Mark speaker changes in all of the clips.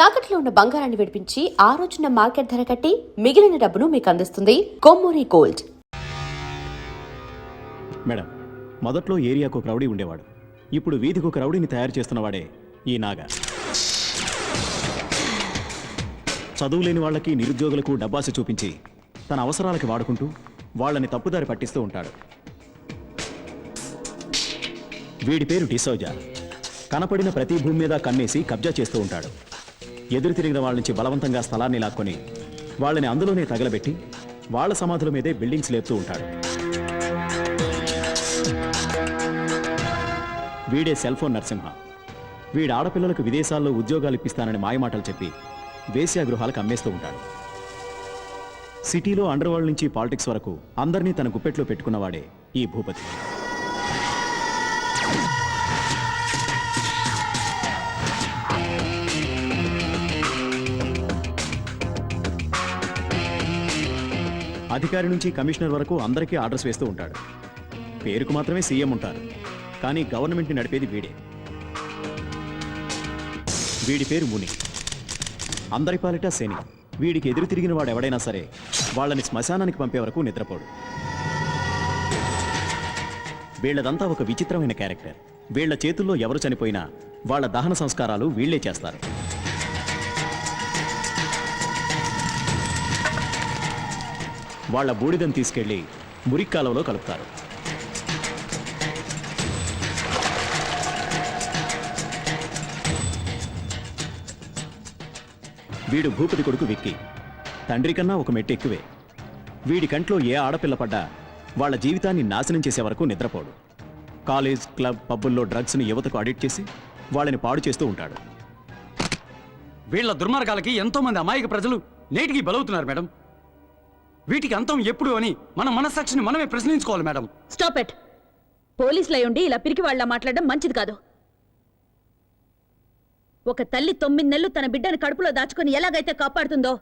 Speaker 1: తాకట్లో ఉన్న బంగారాన్ని విడిపించి ఆ రోజున మార్కెట్ ధర కట్టి మిగిలిన డబ్బును మీకు అందిస్తుంది కొమ్మూరి గోల్డ్.
Speaker 2: మేడం, మొదట్లో ఏరియాకు ఒక రౌడీ ఉండేవాడు. ఇప్పుడు వీధికి ఒక రౌడీని తయారు చేస్తున్నవాడే ఈ నాగా. చదువు లేని వాళ్ళకి, నిరుద్యోగులకు డబ్బాసి చూపించి తన అవసరాలకి వాడుకుంటూ వాళ్ళని తప్పుదారి పట్టిస్తూ ఉంటాడు. వీడి పేరు డిసోజా. కనపడిన ప్రతి భూమి మీద కన్నేసి కబ్జా చేస్తూ ఉంటాడు. ఎదురు తిరిగిన వాళ్ళ నుంచి బలవంతంగా స్థలాన్ని లాక్కొని వాళ్ళని అందులోనే తగలబెట్టి వాళ్ళ సమాధుల మీదే బిల్డింగ్స్ లేపుతూ ఉంటాడు. వీడే సెల్ ఫోన్ నరసింహ. వీడి ఆడపిల్లలకు విదేశాల్లో ఉద్యోగాలు ఇప్పిస్తానని మాయమాటలు చెప్పి వేశ్యాగృహాలకు అమ్మేస్తూ ఉంటాడు. సిటీలో అండర్ వరల్డ్ నుంచి పాలిటిక్స్ వరకు అందరినీ తన గుప్పెట్లో పెట్టుకున్నవాడే ఈ భూపతి. అధికారి నుంచి కమిషనర్ వరకు అందరికీ ఆర్డర్స్ వేస్తూ ఉంటాడు. పేరుకు మాత్రమే సీఎం ఉంటారు, కానీ గవర్నమెంట్ని నడిపేది వీడే. వీడి పేరు ముని. అందరి పాలిట శని. వీడికి ఎదురు తిరిగిన వాడు ఎవడైనా సరే వాళ్ళని శ్మశానానికి పంపే వరకు నిద్రపోడు. వీళ్ళదంతా ఒక విచిత్రమైన క్యారెక్టర్. వీళ్ల చేతుల్లో ఎవరు చనిపోయినా వాళ్ళ దహన సంస్కారాలు వీళ్లే చేస్తారు. వాళ్ళ బూడిదని తీసుకెళ్లి మురిక్కాలంలో కలుపుతారు. వీడు భూపతి కొడుకు విక్కీ. తండ్రి కన్నా ఒక మెట్టు ఎక్కువే. వీడి కంట్లో ఏ ఆడపిల్ల పడ్డా వాళ్ళ జీవితాన్ని నాశనం చేసే వరకు నిద్రపోడు. కాలేజ్, క్లబ్, పబ్బుల్లో డ్రగ్స్ని యువతకు అడిక్ట్ చేసి వాళ్ళని పాడు చేస్తూ ఉంటాడు.
Speaker 3: వీళ్ళ దుర్మార్గాలకి ఎంతో మంది అమాయక ప్రజలు నేటికి బలవుతున్నారు మేడం. వీటికి అంతం ఎప్పుడు అని మన మనస్సాక్షిని మనమే ప్రశ్నించుకోవాలి మేడం.
Speaker 4: Stop it. పోలీసులు అయ్యుండి ఇలా పిరికి వాళ్ళ మాట్లాడడం మంచిది కాదు. ఒక తల్లి 9 నెలలు తన బిడ్డను కడుపులో దాచుకుని ఎలాగైతే కాపాడుతుందో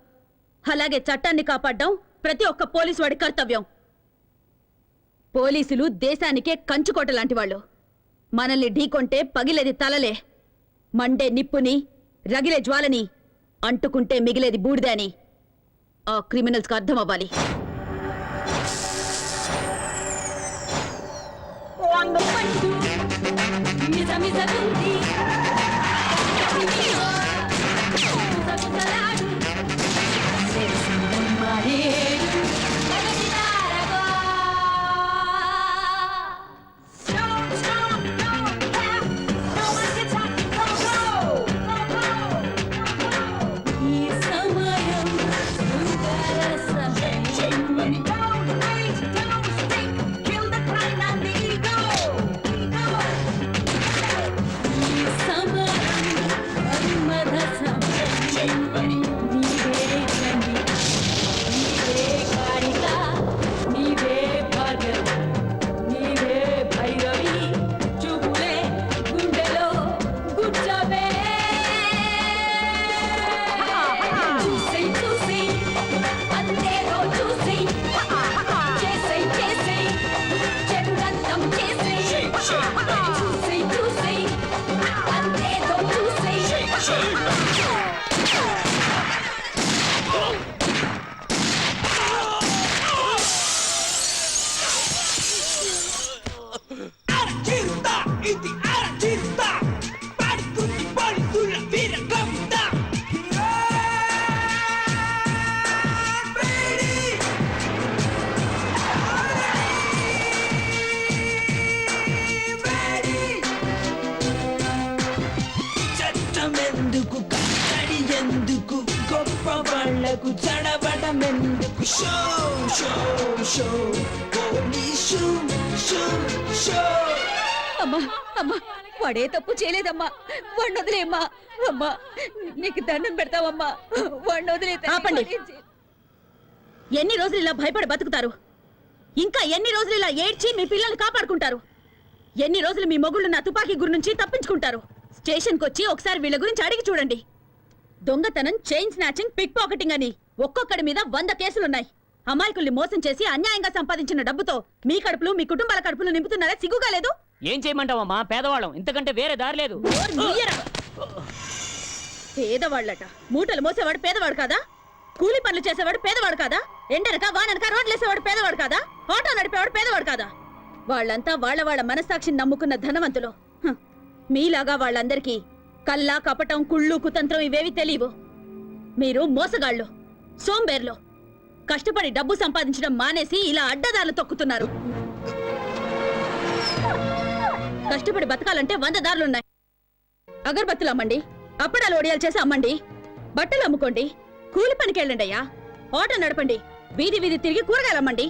Speaker 4: అలాగే చట్టాన్ని కాపాడడం ప్రతి ఒక్క పోలీసు వాడి కర్తవ్యం. పోలీసులు దేశానికే కంచుకోట లాంటి వాళ్ళు. మనల్ని ఢీకొంటే పగిలేది తలలే, మండే నిప్పుని, రగిలే జ్వాలని, అంటుకుంటే మిగిలేది బూడిదే అని ఆ క్రిమినల్స్కి అర్థం అవ్వాలి. అమ్మా అమ్మా, వాడే తప్పు చేయలేదమ్మా. వాడిని వదిలేమ్మా. అమ్మా నీకు దండం పెడతావమ్మా, వాడిని వదిలే. ఆపండి. ఎన్ని రోజులు ఇలా భయపడి బతుకుతారు? ఇంకా ఎన్ని రోజులు ఇలా ఏడ్చి మీ పిల్లల్ని కాపాడుకుంటారు? ఎన్ని రోజులు మీ మొగుళ్ళు నా తుపాకీ గురి నుంచి తప్పించుకుంటారు? స్టేషన్కి వచ్చి ఒకసారి వీళ్ళ గురించి అడిగి చూడండి. దొంగతనం, చైన్ స్నాచింగ్, పిక్ పాకెటింగ్ అని ఒక్కొక్కడి మీద 100 కేసులున్నాయి. అమాయకుల్ని మోసం చేసి అన్యాయంగా సంపాదించిన డబ్బుతో మీ కడుపులు, మీ కుటుంబాల కడుపులు నింపుతున్నారా? సిగ్గుగా లేదు?
Speaker 5: ఏం చేయమంటావమ్మా, పేదవాళ్ళం, ఇంతకంటే వేరే దారి లేదు.
Speaker 4: పేదవాళ్ళట మూటలు మోసేవాడు పేదవాడు కాదా? కూలి పనులు చేసేవాడు పేదవాడు కాదా? ఎండనక వాననక రోడ్లేసేవాడు పేదవాడు కాదా? ఆటో నడిపేవాడు పేదవాడు కాదా? వాళ్ళంతా వాళ్ళ మనస్సాక్షిని నమ్ముకున్న ధనవంతులు. మీలాగా వాళ్ళందరికీ కల్లా కపటం కుళ్ళు కుతంత్రం ఇవేవి తెలియవు. మీరు మోసగాళ్ళు, సోంబేర్లు. కష్టపడి డబ్బు సంపాదించడం మానేసి ఇలా అడ్డదారులు తొక్కుతున్నారు. కష్టపడి బతకాలంటే 100 దారులున్నాయి. అగరబత్తులు అమ్మండి, అప్పడాలు ఒడియాలు చేసి అమ్మండి, బట్టలు అమ్ముకోండి, కూలి పనికి వెళ్ళండి అయ్యా, ఆటో నడపండి, వీధి వీధి తిరిగి కూరగాయలు అమ్మండి.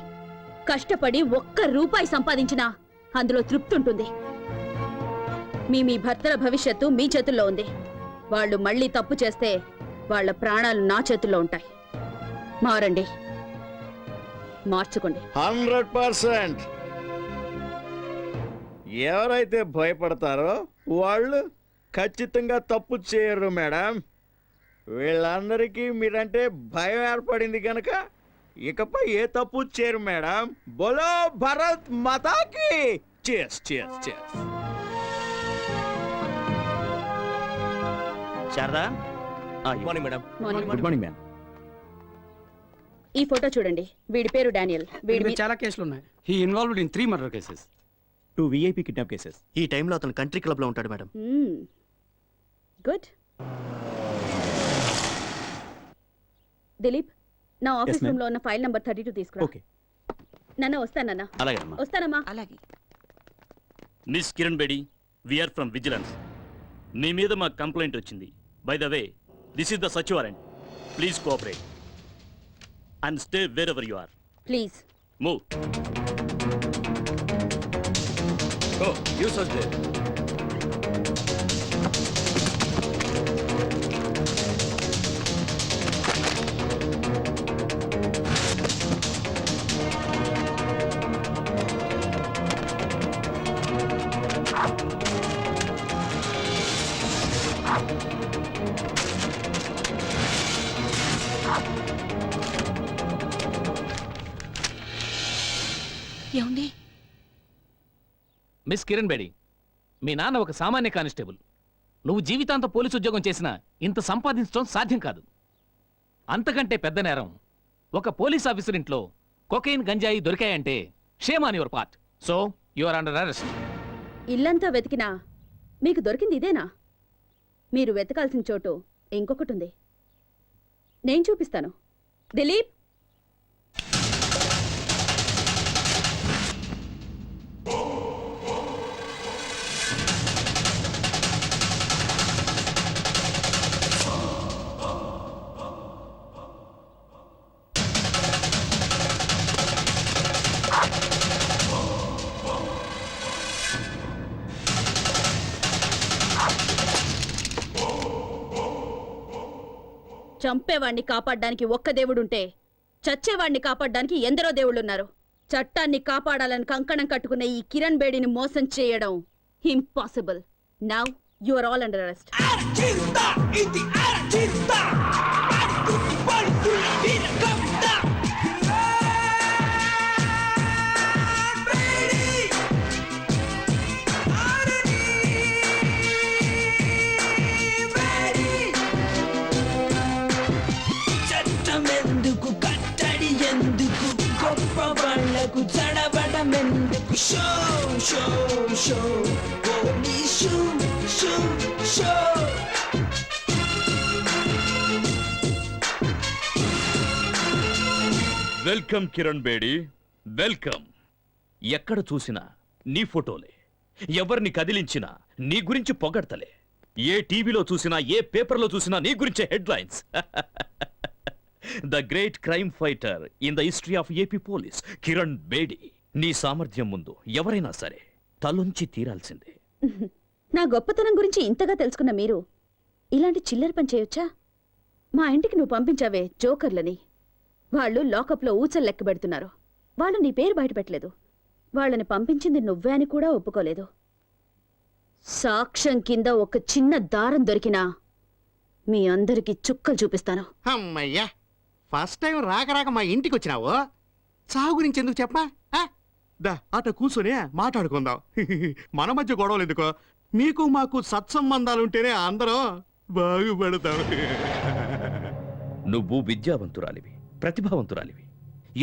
Speaker 4: కష్టపడి 1 రూపాయి సంపాదించినా అందులో తృప్తి ఉంటుంది. మీ భర్తల భవిష్యత్తు మీ చేతుల్లో ఉంది. వాళ్ళు మళ్ళీ తప్పు చేస్తే వాళ్ళ ప్రాణాలు నా చేతుల్లో ఉంటాయి. మారండి, మార్చుకోండి.
Speaker 5: 100%. ఎవరైతే భయపడతారో వాళ్ళు ఖచ్చితంగా తప్పు చేయరు మేడం. వీళ్ళందరికీ మీరంటే భయం ఏర్పడింది కనుక ఇకపై ఏ తప్పు చేయరు మేడం. బోలో భరత్ మాతాకి చేస్ చేస్ చేస్.
Speaker 6: Sharada morning madam.
Speaker 2: Good morning ma'am.
Speaker 4: ఈ ఫోటో చూడండి. వీడి పేరు డానియల్. వీడి
Speaker 3: వీడి చాలా కేసులు ఉన్నాయి. He involved in 3 murder cases.
Speaker 2: 2 VIP kidnap cases.
Speaker 6: ఈ టైంలో అతను కంట్రీ క్లబ్ లో ఉంటాడు మేడం.
Speaker 4: గుడ్. దిలీప్, నా ఆఫీస్
Speaker 2: ma'am.
Speaker 4: రూమ్ లో ఉన్న ఫైల్ నంబర్ 32 తీసుకురా.
Speaker 2: ఓకే.
Speaker 4: నాన్న వస్తానన్నా.
Speaker 6: అలాగే
Speaker 4: వస్తానమ్మా.
Speaker 7: అలాగే.
Speaker 8: Miss Kiran Bedi, we are from vigilance. మీ మీద మాకు కంప్లైంట్ వచ్చింది. By the way, this is the such warrant. Please cooperate and stay wear ever you are.
Speaker 4: Please.
Speaker 8: Move. Oh you such there.
Speaker 7: ఏమండి?
Speaker 9: మిస్ కిరణ్ బేడి, మీ నాన్న ఒక సామాన్య కానిస్టేబుల్. నువ్వు జీవితాంతం పోలీసు ఉద్యోగం చేసినా ఇంత సంపాదించడం సాధ్యం కాదు. అంతకంటే పెద్ద నేరం, ఒక పోలీస్ ఆఫీసర్ ఇంట్లో కొకైన్ గంజాయి దొరికాయంటే shame on your part. So you are under arrest.
Speaker 4: ఇల్లంతా వెతికినా మీకు దొరికింది ఇదేనా? మీరు వెతకాల్సిన చోటు ఇంకొకటి ఉంది. నేను చూపిస్తాను. దిలీప్, చంపేవాణ్ణి కాపాడడానికి ఒక్క దేవుడుంటే చచ్చేవాణ్ణి కాపాడడానికి ఎందరో దేవుళ్ళున్నారు. చట్టాన్ని కాపాడాలని కంకణం కట్టుకున్న ఈ కిరణ్ బేడిని మోసం చేయడం impossible. Now you are all under arrest.
Speaker 10: ఎందుకు కట్టడి ఎందుకు గొప్ప వాళ్ళకు చడబడం ఎందుకు show show show police show show show.
Speaker 8: Welcome Kiran Bedi, welcome. ఎక్కడ చూసినా నీ ఫోటోలే, ఎవరిని కదిలించినా నీ గురించి పొగడ్తలే. ఏ టీవీలో చూసినా ఏ పేపర్లో చూసినా నీ గురించే headlines. The great crime fighter in the history of AP police Kiran Bedi. నీ సామర్థ్యం ముందు ఎవరైనా సరే తలొంచి తీరాల్సిందే.
Speaker 4: నా గొప్పతనం గురించి ఇంతగా తెలుసుకున్న మీరు ఇలాంటి చిల్లర పని చేయొచ్చా? మా ఇంటికి నువ్వు పంపించావే జోకర్లని, వాళ్ళు లాకప్లో ఊచలు లెక్క పెడుతున్నారు. వాళ్ళు నీ పేరు బయటపెట్టలేదు. వాళ్ళని పంపించింది నువ్వే అని కూడా ఒప్పుకోలేదు. సాక్ష్యం కింద ఒక చిన్న దారం దొరికినా మీ అందరికి చుక్కలు చూపిస్తాను.
Speaker 6: అమ్మయ్యా, ఫస్ట్ టైం రాక మా ఇంటికి వచ్చినావు. చావు గురించి ఎందుకు చెప్పా? దా అట కూర్చొని మాట్లాడుకుందాం. మన మధ్య గొడవలు ఎందుకో? మీకు మాకు సత్సంబంధాలుంటేనే అందరం బాగుపడతావు.
Speaker 8: నువ్వు విద్యావంతురాలివి, ప్రతిభావంతురాలివి.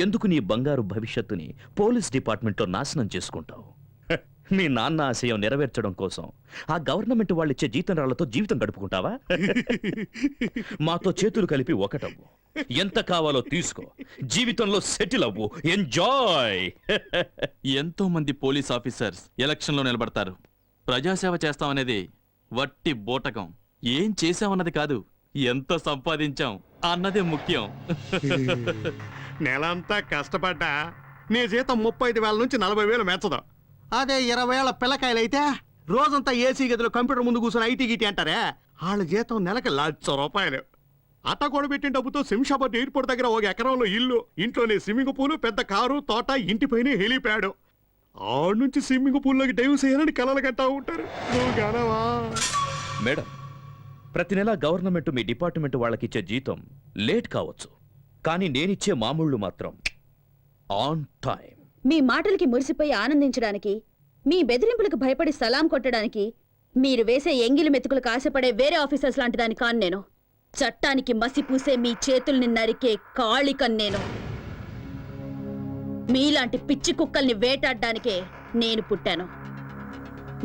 Speaker 8: ఎందుకు నీ బంగారు భవిష్యత్తుని పోలీస్ డిపార్ట్మెంట్లో నాశనం చేసుకుంటావు? హ, మీ నాన్న ఆశయం నెరవేర్చడం కోసం ఆ గవర్నమెంట్ వాళ్ళిచ్చే జీతంరాళ్లతో జీవితం గడుపుకుంటావా? మాతో చేతులు కలిపి ఒకటవ్వు, ఎంత కావాలో తీసుకో, జీవితంలో సెటిల్ అవ్వు, ఎంజాయ్.
Speaker 7: ఎంతో మంది పోలీస్ ఆఫీసర్స్ ఎలక్షన్లో నిలబడతారు. ప్రజాసేవ చేస్తామనేది వట్టి బోటకం. ఏం చేశామన్నది కాదు, ఎంత సంపాదించాం అన్నదే ముఖ్యం.
Speaker 6: నెలంతా కష్టపడ్డా నీ జీతం 35,000 నుంచి 40,000 మెచ్చదు. అదే 20,000 పిల్లకాయలైతే రోజంతా ఏసీ గదిలో కంప్యూటర్ ముందు కూర్చొని ఐటీ గిటీ అంటారే, వాళ్ళ జీతం నెలకి ₹1,00,000. అట్ట కూడా పెట్టిన డబ్బుతో శంషాబాద్ ఎయిర్పోర్ట్ దగ్గర 1 ఎకరంలో ఇల్లు, ఇంట్లోనే స్విమ్మింగ్ పూల్, పెద్ద కారు, తోట, ఇంటిపైనే హెలిప్యాడ్. ఆడ నుంచి స్విమ్మింగ్ పూల్లోకి డైవ్ చేయాలని కలలు కట్టా ఉంటారు. నువ్వు కానవా?
Speaker 8: మేడం, ప్రతి నెల గవర్నమెంట్ మీ డిపార్ట్మెంట్ వాళ్ళకిచ్చే జీతం లేట్ కావచ్చు, కానీ నేనిచ్చే మామూళ్ళు మాత్రం ఆన్ టైం.
Speaker 4: మీ మాటలకి మురిసిపోయి ఆనందించడానికి, మీ బెదిరింపులకు భయపడి సలాం కొట్టడానికి, మీరు వేసే ఎంగిలి మెతుకులకు ఆశపడే వేరే ఆఫీసర్స్ లాంటి దాని కాను నేను. చట్టానికి మసి పూసే మీ చేతుల్ని నరికే కాళికన్ నేను. మీలాంటి పిచ్చి కుక్కల్ని వేటాడడానికే నేను పుట్టాను.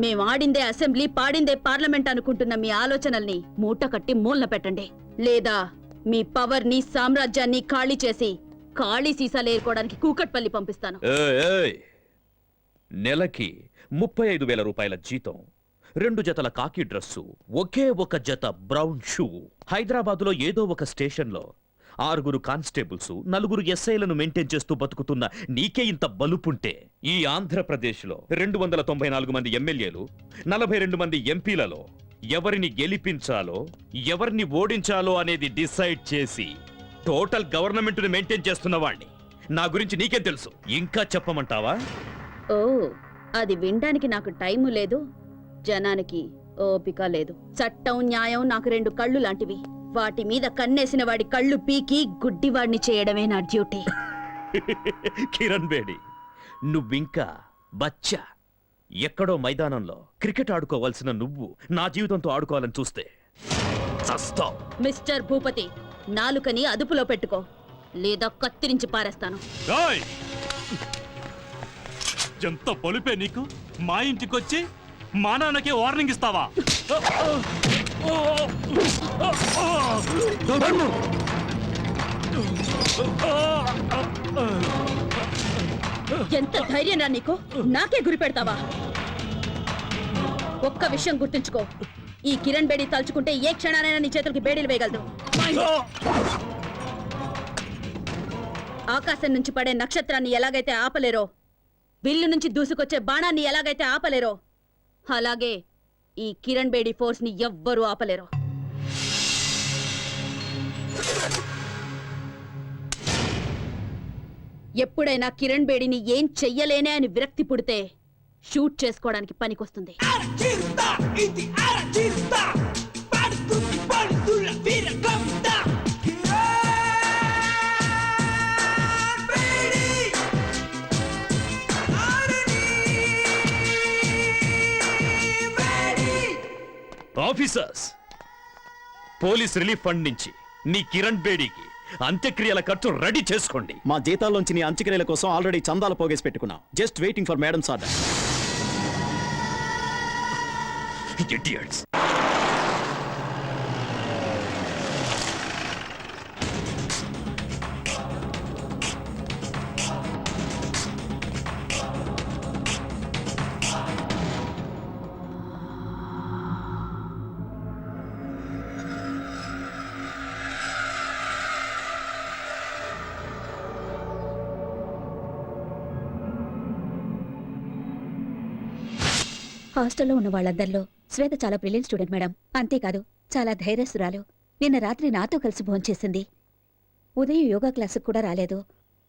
Speaker 4: మేం ఆడిందే అసెంబ్లీ, పాడిందే పార్లమెంట్ అనుకుంటున్న మీ ఆలోచనల్ని మూట కట్టి మూలన పెట్టండి. లేదా మీ పవర్ని, సామ్రాజ్యాన్ని ఖాళీ చేసి ఖాళీ సీసాలు ఏరుకోవడానికి కూకట్పల్లి పంపిస్తాను.
Speaker 8: ఏయ్, ఏయ్. నెలకి 35,000 రూపాయల జీతం, 2 జతల కాకి డ్రెస్సు, ఒకే ఒక జత బ్రౌన్ షూ, హైదరాబాదులో ఏదో ఒక స్టేషన్లో 6 కానిస్టేబుల్స్, 4 ఎస్ఐలను మెయింటైన్ చేస్తూ బతుకుతున్న నీకే ఇంత బలుపుంటే, ఈ ఆంధ్రప్రదేశ్లో 294 మంది ఎమ్మెల్యేలు, 42 మంది ఎంపీలలో ఎవరిని గెలిపించాలో, ఎవరిని ఓడించాలో అనేది డిసైడ్ చేసి టోటల్ గవర్నమెంట్ని మెయింటైన్ చేస్తున్న వాణ్ణి. నా గురించి నీకేం తెలుసు? ఇంకా చెప్పమంటావా?
Speaker 4: ఓ, అది వినడానికి నాకు టైము లేదు, జనానికి ఓపిక లేదు. చట్టం, న్యాయం నాకు 2 కళ్ళు లాంటివి. వాటి మీద కన్నేసిన వాడి కళ్ళు పీకి గుడ్డివాడిని చేయడమే నా డ్యూటీ.
Speaker 8: కిరణ్ బేడి, నువ్వింకా బచ్చా. ఎక్కడో మైదానంలో క్రికెట్ ఆడుకోవాల్సిన నువ్వు నా జీవితంతో ఆడుకోవాలని చూస్తే చస్తావ్.
Speaker 4: మిస్టర్ భూపతి, నాలుకని అదుపులో పెట్టుకో, లేదా కత్తిరించి పారేస్తాను.
Speaker 7: ఎంత పొలిపే నీకు! మా ఇంటికొచ్చి మా నాన్నకే వార్నింగ్ ఇస్తావా?
Speaker 4: ఎంత ధైర్యం రా నీకు! నాకే గురి పెడతావా? ఒక్క విషయం గుర్తుంచుకో, ఈ కిరణ్ బేడి తలుచుకుంటే ఏ క్షణానైనా నీ చేతులకి బేడీలు వేయగలదు. ఆకాశం నుంచి పడే నక్షత్రాన్ని ఎలాగైతే ఆపలేరో, బిల్లు నుంచి దూసుకొచ్చే బాణాన్ని ఎలాగైతే ఆపలేరో, అలాగే ఈ కిరణ్ బేడి ఫోర్స్ ని ఎవ్వరూ ఆపలేరు. ఎప్పుడైనా కిరణ్ బేడిని ఏం చెయ్యలేనే అని విరక్తి పుడితే షూట్ చేసుకోవడానికి పనికొస్తుంది.
Speaker 10: Artista, ఇది artista, పడుతుంది పడుతున్న వీరగంట. బేడి ఆడని Bedi.
Speaker 8: Officers, police relief fund నుంచి నీ కిరణ్ బేడీకి అంత్యక్రియల ఖర్చు రెడీ చేసుకోండి.
Speaker 2: మా జీతాల్లోంచి నీ అంత్యక్రియల కోసం ఆల్రెడీ చందాలు పోగేసి పెట్టుకున్నాం. Just waiting for madams order.
Speaker 8: Idiots.
Speaker 4: హాస్టల్లో ఉన్న వాళ్ళందరిలో శ్వేత చాలా బ్రిలియంట్ స్టూడెంట్ మేడం. అంతేకాదు చాలా ధైర్యస్తురాలు. నిన్న రాత్రి నాతో కలిసి భోంచేసింది. ఉదయం యోగా క్లాసుకు కూడా రాలేదు.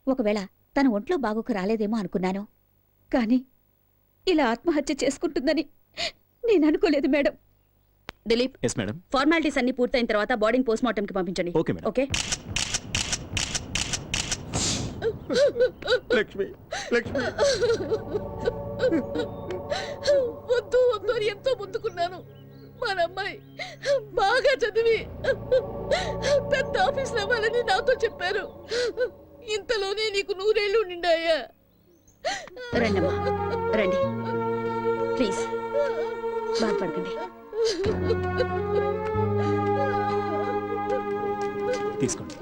Speaker 4: ఒకవేళ తన ఒంట్లో బాగోక రాలేదేమో అనుకున్నాను, కానీ ఇలా ఆత్మహత్య చేసుకుంటుందని నేను అనుకోలేదు madam. Dilip,
Speaker 2: yes madam.
Speaker 4: Formalities అన్ని పూర్తయిన తర్వాత బాడీని పోస్ట్ మార్టం కి పంపించండి.
Speaker 2: Okay madam.
Speaker 4: Okay.
Speaker 6: Lakshmi, Lakshmi,
Speaker 4: వద్దు వద్దు అని ఎంతో ముందుకున్నాను. మన అమ్మాయి బాగా చదివి పెద్ద ఆఫీస్ అవ్వాలని నాతో చెప్పారు. ఇంతలోనే నీకు 100 ఏళ్ళు నిండాయా? రండమ్మా రండి, ప్లీజ్ బాధపడకండి.
Speaker 2: తీసుకోండి.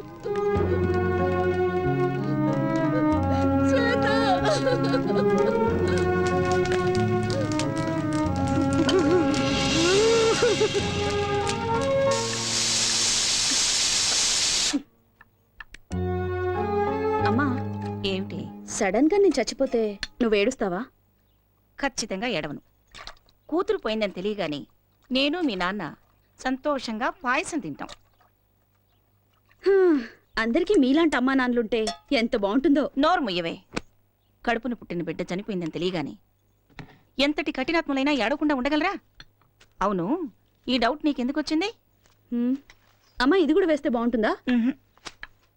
Speaker 4: అమ్మా,
Speaker 11: ఏమిటి?
Speaker 4: సడన్ గా నేను చచ్చిపోతే నువ్వు ఏడుస్తావా?
Speaker 11: ఖచ్చితంగా ఏడవను. కూతురు పోయిందని తెలియగాని నేను మీ నాన్న సంతోషంగా పాయసం తింటాం.
Speaker 4: అందరికీ మీలాంటి అమ్మా నాన్నలుంటే ఎంత బాగుంటుందో.
Speaker 11: నోరు ముయ్యవే. కడుపున పుట్టిన బిడ్డ చనిపోయిందని తెలియగాని ఎంతటి కఠినాత్ములైనా ఏడవకుండా ఉండగలరా? అవును, ఈ డౌట్ నీకెందుకు వచ్చింది?
Speaker 4: హ్మ్. అమ్మా, ఇది కూడా వేస్తే బాగుంటుందా?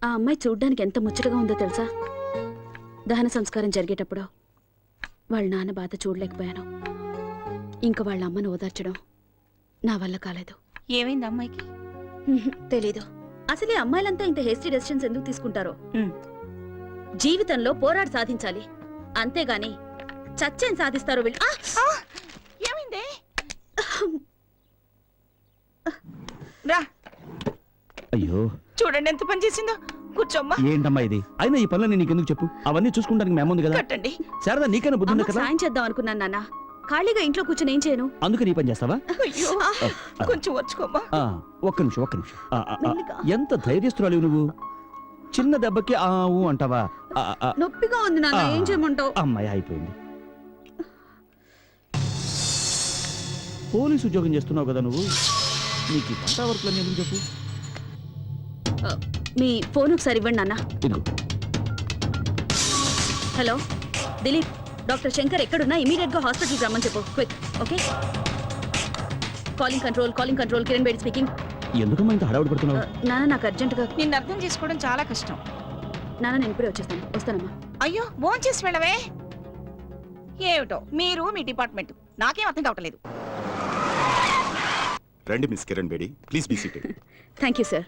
Speaker 4: ఆ అమ్మాయి చూడ్డానికి ఎంత ముచ్చటగా ఉందో తెలుసా? దహన సంస్కారం జరిగేటప్పుడు వాళ్ళ నాన్న బాధ చూడలేకపోయాను. ఇంకా వాళ్ళ అమ్మను ఓదార్చడం నా వల్ల కాలేదు.
Speaker 11: ఏమైంది అమ్మాయికి?
Speaker 4: తెలీదు. అసలే అమ్మాయిలంతా ఇంత హేస్టీ డెసిషన్స్ ఎందుకు తీసుకుంటారో.
Speaker 11: ఉమ్.
Speaker 4: జీవితంలో పోరాడి సాధించాలి, అంతేగాని చచ్చేం సాధిస్తారో వీళ్ళు.
Speaker 11: ఏమైంది? రా,
Speaker 8: అయ్యో,
Speaker 11: చూడండి ఎంత పని చేసిందో. కూర్చోమ్మా.
Speaker 8: ఏంటమ్మా ఇది? అయినా ఈ పనులు నీకెందుకు చెప్పు? అవన్నీ చూసుకుంటానికి మేముంది కదా.
Speaker 11: కట్టండి.
Speaker 8: శారదా, నీకైనా బుద్ధి ఉంది
Speaker 4: అమ్మకు
Speaker 8: కదా?
Speaker 4: సాయం చేద్దాం అనుకున్నాను నాన్న. ఖాళీగా ఇంట్లో కూర్చొని ఏం చేయను?
Speaker 8: అందుకు నీ పని చేస్తావా?
Speaker 11: అయ్యో, కొంచెం వచ్చుకోమ్మా.
Speaker 8: ఒక్క నిమిషం. ఎంత ధైర్యస్తురాలివి నువ్వు. చిన్న దెబ్బకి ఆ ఊ అంటావా?
Speaker 4: నొప్పిగా ఉంది నాన్న, ఏం చేయమంటావు?
Speaker 8: అమ్మాయి అయిపోయింది. పోలీసు ఉద్యోగం చేస్తున్నావు కదా నువ్వు, నీకు ఈ వంట వర్క్లన్నీ ఎందుకు చెప్పు?
Speaker 4: మీ ఫోన్ ఒకసారి ఇవ్వండి నాన్న.
Speaker 8: ఇదిగో.
Speaker 4: హలో దిలీప్, డాక్టర్ శంకర్ ఎక్కడున్నా ఇమీడియట్ గా హాస్పిటల్కి రమ్మని చెప్పు. Quick. Okay. Calling control, Kiran Bedi speaking.
Speaker 8: ఎందుకమ్మా ఇంత హడావుడి పడుతున్నావు?
Speaker 4: నాన్న, నాకు అర్జెంటుగా.
Speaker 11: నిన్ను అర్థం చేసుకోవడం చాలా కష్టం.
Speaker 4: నాన్న, నేను ఇప్పుడే వస్తానమ్మా.
Speaker 11: అయ్యో, భోంచేసి వెళ్ళవే. ఏమిటో మీరు మీ డిపార్ట్మెంట్, నాకేం అర్థం కావట్లేదు.
Speaker 12: రండి miss Kiran Bedi, please be seated.
Speaker 4: Thank you sir.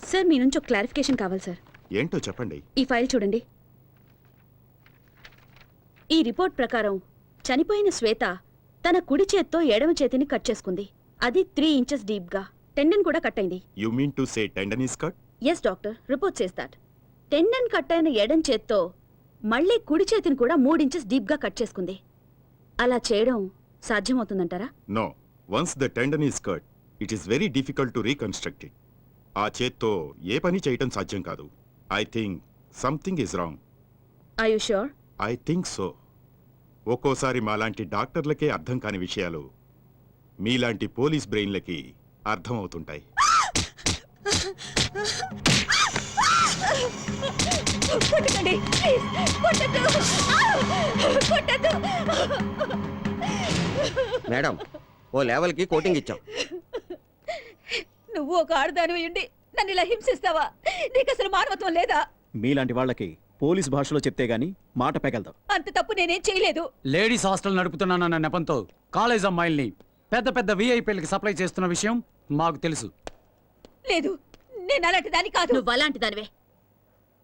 Speaker 4: Sir, మీ నుంచి ఒక క్లారిఫికేషన్ కావాలి సార్.
Speaker 12: ఏంటో చెప్పండి.
Speaker 4: ఈ ఫైల్ చూడండి. ఈ రిపోర్ట్ ప్రకారం చనిపోయిన శ్వేత తన కుడి చేత్తో ఎడమ చేతిని కట్ చేసుకుంది. అది 3 ఇంచెస్ డీప్ గా. టెండన్ కూడా కట్ అయింది.
Speaker 12: You mean to say tendon is cut?
Speaker 4: Yes doctor, report says that. Tendon cut అయిన ఎడం చేత్తో మళ్ళీ కుడి చేతిని కూడా 3 ఇంచెస్ డీప్ గా కట్ చేసుకుంది. అలా చేయడం సాధ్యమవుతుందంటారా?
Speaker 12: No, once the tendon is cut, it is very difficult to reconstruct it. ఆ చేత్తో ఏ పని చేయటం సాధ్యం కాదు. I think something is wrong.
Speaker 4: I you sure?
Speaker 12: I think so. ఒక్కోసారి మాలాంటి డాక్టర్లకే అర్థం కాని విషయాలు మీలాంటి పోలీస్ బ్రెయిన్లకి అర్థం అవుతుంటాయి.
Speaker 6: మేడం, ఓ లెవెల్కి కోటింగ్ ఇచ్చాం.
Speaker 4: నువ్వు ఒక ఆడదాని ఉండి నన్ను ఇలా హింసిస్తావా? నీకు అసలు మానవత్వం లేదా?
Speaker 2: మీలాంటి వాళ్ళకి పోలీస్ భాషలో చెప్తే గానీ మాట పెగలదు.
Speaker 4: అంత తప్పు నేనేం చేయలేదు.
Speaker 3: లేడీస్ హాస్టల్ నడుపుతున్నానన్న నెపంతో కాలేజ్ అమ్మాయిల్ని పెద్ద పెద్ద విఐపీలకి సప్లై చేస్తున్న విషయం మాకు తెలుసు.
Speaker 4: లేదు, నేను అలాంటి దాని కాదు. నువ్వు అలాంటి దానివే.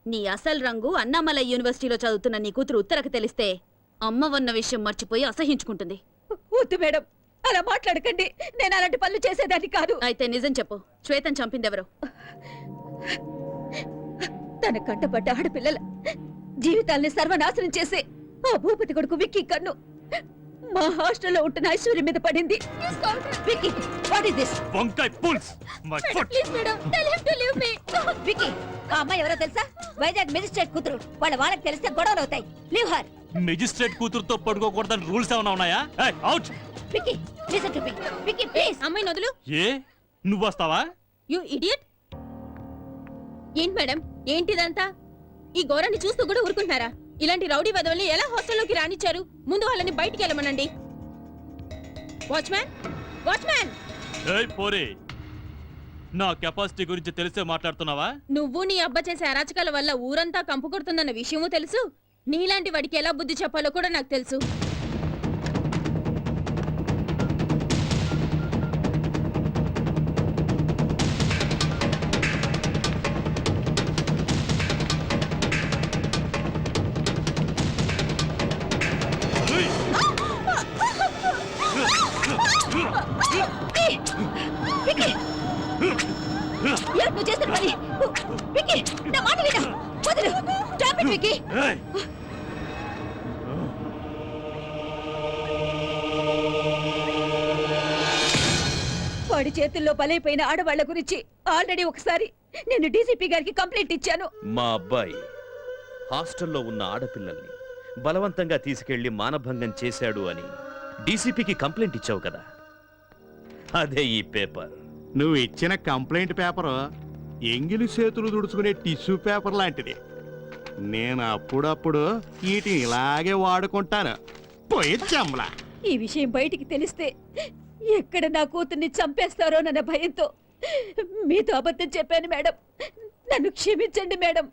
Speaker 4: నీ అసలు రంగు అన్నామలై యూనివర్సిటీలో చదువుతున్న నీ కూతురు ఉత్తరకు తెలిస్తే అమ్మ ఉన్న విషయం మర్చిపోయి అసహించుకుంటుంది. వద్దు మేడం, అలా మాట్లాడకండి. నేను అలాంటి పనులు చేసేదాన్ని కాదు. అయితే నిజం చెప్పు, శ్వేతను చంపిందెవరు? తన కంటపడ్డ ఆడపిల్లల జీవితాల్ని సర్వనాశనం చేసే ఆ భూపతి కొడుకు విక్కీ కన్ను మా హాస్టల్లో ఉంటున్న ఐశ్వర్యం మీద పడింది. Vicky, what is this?
Speaker 8: వంకాయ పుల్స్. My foot.
Speaker 4: Please madam, tell him to leave me. Vicky, ఆ అమ్మాయి ఎవరో తెలుసా? వైజాగ్ మెజిస్ట్రేట్ కూతురు. వాళ్ళకి తెలిస్తే గొడవలు అవుతాయి. Leave her.
Speaker 7: మెజిస్ట్రేట్ కూతురుతో పడుకోకూడదని రూల్స్ ఏమైనా ఉన్నాయా? Out.
Speaker 4: Vicky, listen to me. Vicky, please అమ్మాయిని వదులు.
Speaker 7: ఏ, నువ్వు వస్తావా?
Speaker 4: You idiot. ఏంటి మేడం, ఏంటిదంతా? ఈ ఘోరాన్ని చూస్తూ కూడా ఊరుకుంటారా? ఇలాంటి రౌడీ వదవల్ని ఎలా హాస్టల్లోకి రానిచ్చారు? ముందు వాళ్ళని బయటికి వెళ్ళమనండి. వాచ్మ్యాన్.
Speaker 7: ఏయ్ పోరే, నా కెపాసిటీ గురించి తెలిసే మాట్లాడుతున్నావా?
Speaker 4: నువ్వు నీ అబ్బ చేసే అరాచకాల వల్ల ఊరంతా కంపు కొడుతుందన్న విషయమూ తెలుసు. నీలాంటి వాడికి ఎలా బుద్ధి చెప్పాలో కూడా నాకు తెలుసు. ఏమిటి నువ్వు చేస్తున్న పని? విక్కీ, నా మాట విను. వదిలు. Stop it, Vicky. వాడి చేతుల్లో బలైపోయిన ఆడవాళ్ల గురించి ఆల్రెడీ ఒకసారి నేను డీసీపీ గారికి కంప్లైంట్ ఇచ్చాను.
Speaker 8: మా అబ్బాయి హాస్టల్లో ఉన్న ఆడపిల్లల్ని బలవంతంగా తీసుకెళ్లి మానభంగం చేశాడు అని డీసీపీకి కంప్లైంట్ ఇచ్చావు కదా, అదే ఈ పేపర్.
Speaker 6: నువ్వు ఇచ్చిన కంప్లైంట్ పేపరు ఎంగిలి చేతులు తుడుచుకునే టిష్యూ పేపర్ లాంటిది. నేను అప్పుడప్పుడు వీటిని ఇలాగే వాడుకుంటాను. పోయి చెమ్మలా.
Speaker 4: ఈ విషయం బయటికి తెలిస్తే ఎక్కడ నా కూతుర్ని చంపేస్తారోనన్న భయంతో మీతో అబద్ధం చెప్పాను మేడం. నన్ను క్షమించండి మేడం.